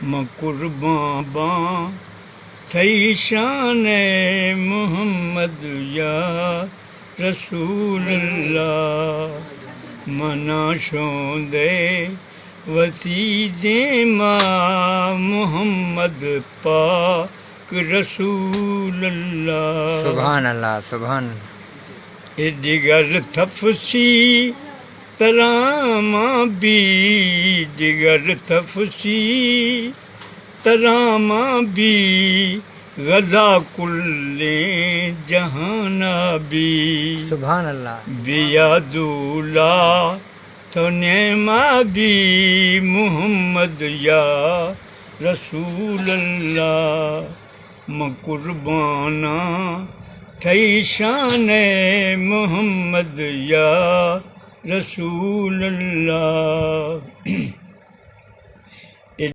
मां कुर्बां बां थई शान मोहम्मद या रसूल अल्लाह मना शोंदे वसीदे मां मोहम्मद पाक रसूल अल्लाह। सुभान अल्लाह सुभान। एडी गल तफसी तरामा भी दिगर तफसी तरामा भी गजा कुल्ले जहाना भी सुभान अल्लाह। बियादुला तो नेमा भी मोहम्मद या रसूल अल्लाह मां कुर्बाना थई शान मोहम्मद या रसूल अल्लाह।